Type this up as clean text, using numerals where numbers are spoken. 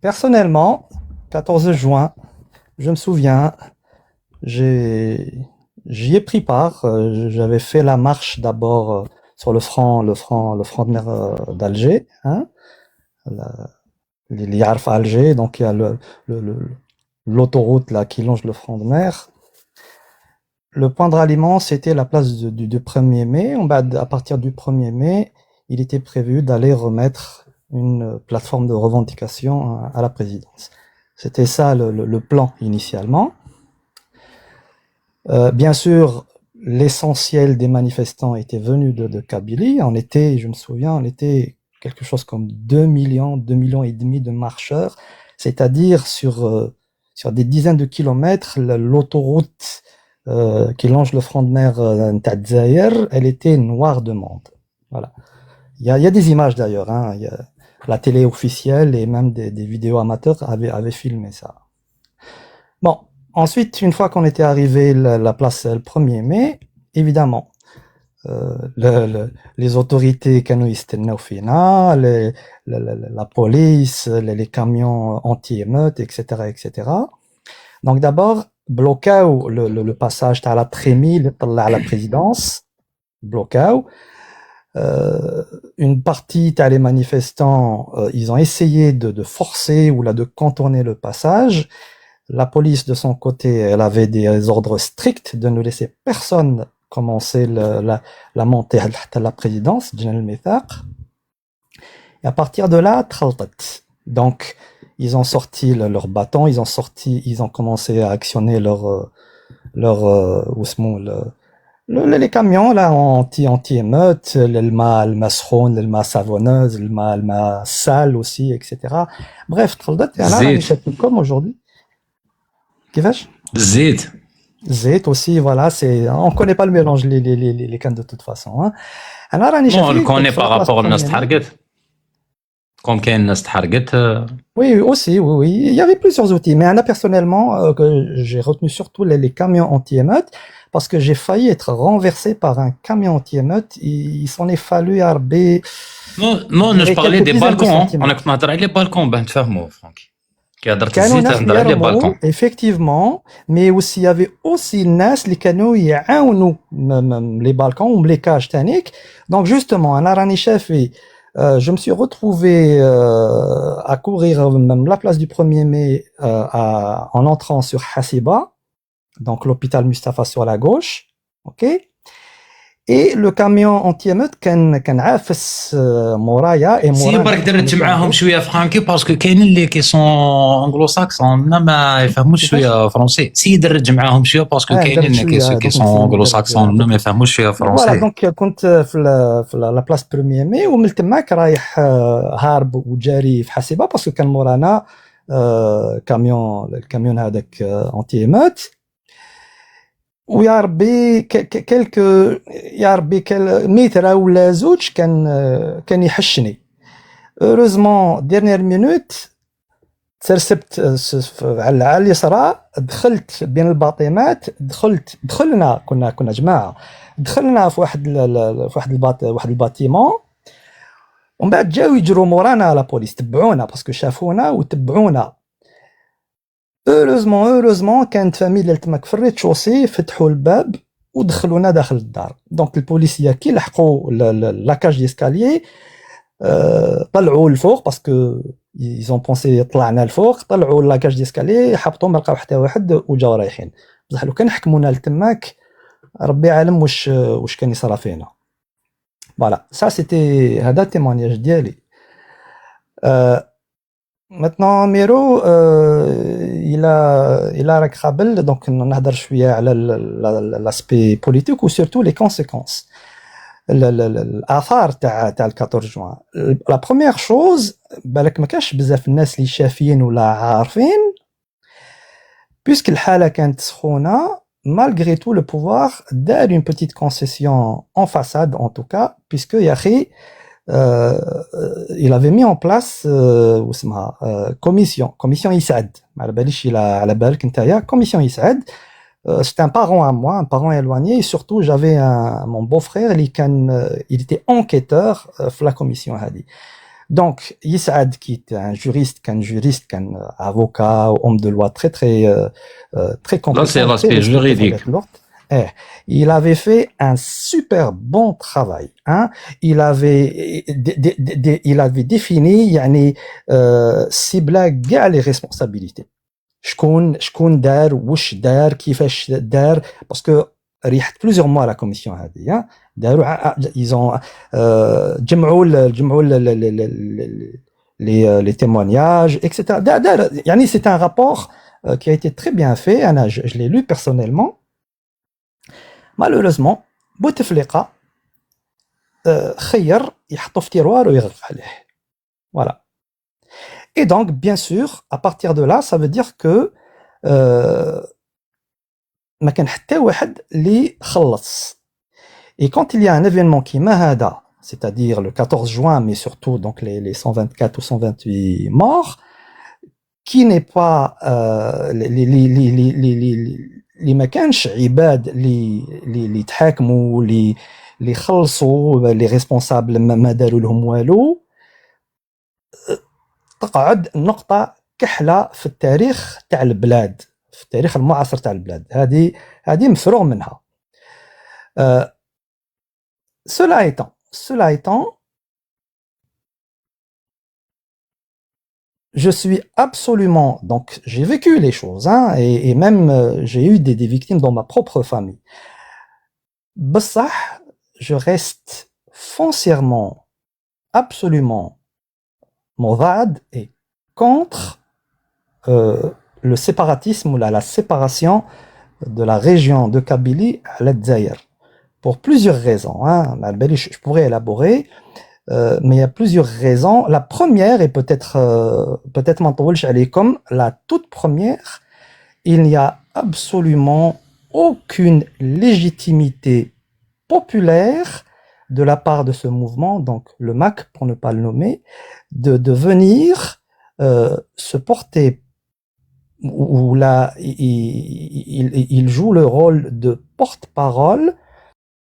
Personnellement, 14 juin, je me souviens, j'ai j'y ai pris part. J'avais fait la marche d'abord sur le front de mer d'Alger, hein, la- les Yarf à Alger, donc il y a le- le- l'autoroute là qui longe le front de mer. Le point de ralliement, c'était la place du 1er mai. À partir du 1er mai, il était prévu d'aller remettre une plateforme de revendication à la présidence. C'était ça le plan initialement. Bien sûr, l'essentiel des manifestants était venu de Kabylie. On était, je me souviens, on était quelque chose comme 2 millions et demi de marcheurs, c'est-à-dire sur des dizaines de kilomètres, l'autoroute qui longe le front de mer Ntadzaïr, elle était noire de monde. Voilà. Il y a des images d'ailleurs, hein. La télé officielle et même des vidéos amateurs avaient filmé ça. Bon, ensuite, une fois qu'on était arrivé la place le 1er mai, évidemment, les autorités كانوا يستناو فينا, la police, les camions anti-émeutes, etc., etc. Donc d'abord, bloquaو le passage à la trémie à la présidence, bloquaو. Une partie les manifestants, ils ont essayé de forcer ou là de contourner le passage. La police, de son côté, elle avait des ordres stricts de ne laisser personne commencer la montée à la présidence, General Mithaq. Et à partir de là, traltat. Donc, ils ont sorti leur bâton, ils ont commencé à actionner les camions là anti-émeute, le سخون, le savonneuse, le sale aussi, etc. Bref, traltat. Et là, الزيت comme aujourd'hui. كيفاش؟ الزيت Zait aussi, voilà, on connaît pas le mélange, les cannes de toute façon, hein. Alors, راني نو شافيه كوني sur la place باغابور الناس 1er mai. تحرقت كون كاين الناس تحرقت Oui, oui, aussi, oui, oui. Il y avait plusieurs outils, mais Anna, personnellement, que j'ai retenu surtout les camions anti-émeutes, parce que j'ai failli être renversé par un camion anti-émeute. Il s'en est fallu arber, نو je نو جو dirais, بارلي quelques دي dizaines de بالكون انا centimètres. كنت نهضر على لي بالكون باه نتفاهموا فرانكي كي هضرت كانوا الزيت ناس نهضر على لي بالكون يرموا effectivement, mais aussi il y avait aussi الناس اللي كانوا يعاونوا les balcons ou les cages تانيك. Donc justement, أنا راني شافي, je me suis retrouvé à courir même la place du 1er mai en entrant sur Hasiba, donc l'hôpital Mustafa sur la gauche, ok. Et le camion anti-émeute كان عافس مورايا et سي مورانا برك parce qu'on درت était en معاهم groupe. شويه فرانكي باسكو كاينين اللي كي سون انجلو ساكسون ما يفهموش كيفاش؟ شويه فرونسي سي درج معاهم شويه باسكو ندرج كاينين شوية كي هذوك سون نسيو انجلو ندرج ساكسون ما هذوك. يفهموش شويه فوالا فرونسي دونك كنت في لا بلاص 1er مي ومن تماك رايح هارب وجاري في حاسبه باسكو كان مورانا الكاميون هذاك انتي ايموت. ويا ربي كلك يا ربي متر ولا زوج كان يحشني. اوروزمون ديرنيير مينوت تسرسبت على اليسرى، دخلت بين الباطيمات، دخلنا كنا جماعه، دخلنا في واحد الباتيمون، ومن بعد جاو يجروا مورانا لا بوليس، تبعونا باسكو شافونا وتبعونا. اوروزمون كانت فاميليا تماك في الريتشوسي، فتحوا الباب ودخلونا داخل الدار. دونك البوليسيه كي لحقوا لاكاج ديسكاليي طلعوا الفوق باسكو ils ont pensé طلعنا الفوق، طلعوا لاكاج ديسكالي، حبطوا ما لقاو حتى واحد وجاو رايحين. بصح لو كان حكمونا لتماك ربي عالم واش كان يصرى فينا. فوالا سا سيتي هذا تيمونياج ديالي. maintenant ميرو الى راك قابل دونك نهضر شويه على لاسبي بوليتيك و سورتو لي كونسيكونس، الاثار تاع 14 جوان. لا بروميير شوز بالك ما كاش بزاف الناس اللي شافين ولا عارفين، بيسك الحاله كانت سخونه. malgré tout le pouvoir دار une petite concession en façade en tout cas, puisque يا اخي il avait mis en place واسمها commission يسعد. ما على باليش على بالك نتايا commission يسعد. C'était un parent à moi, un parent éloigné, et surtout j'avais mon beau-frère, il était enquêteur في la commission هذه. Donc, Yisad, qui était un juriste, qu'un avocat, homme de loi très Là, c'est compétent, très l'aspect respecté في juridique. هذاك الوقت. Il avait fait un super bon travail, hein. Il avait défini يعني ciblé كاع les responsabilités. شكون دار واش دار كيفاش دار باسكو ريحت plusieurs mois la commission هذه داروا ils ont جمعوا les témoignages etc. يعني c'est un rapport qui a été très bien fait. Je l'ai lu personnellement. Malheureusement بوتفليقة خير يحطوا في تيروار ويغلق عليه. Voilà. Et donc, bien sûr, à partir de là, ça veut dire que ما كان حتى واحد اللي خلص. Et quand il y a un événement qui mahada, c'est-à-dire le 14 juin, mais surtout donc les 124 ou 128 morts, qui n'est pas اللي ما كانش عباد اللي تحاكموا اللي خلصوا les responsables ما داروا لهم والو، تقعد نقطة كحلة في التاريخ تاع البلاد، في التاريخ المعاصر تاع البلاد. هذه مفروغ منها. Cela étant, je suis absolument, donc j'ai vécu les choses, hein, et même j'ai eu des victimes dans ma propre famille. Bessah, je reste foncièrement, absolument modad et contre le séparatisme ou la séparation de la région de Kabylie à l'Adzaïr. Pour plusieurs raisons, hein. Je pourrais élaborer, mais il y a plusieurs raisons. La première, et peut-être comme la toute première, il n'y a absolument aucune légitimité populaire de la part de ce mouvement, donc le MAC pour ne pas le nommer, de venir se porter, où là il joue le rôle de porte-parole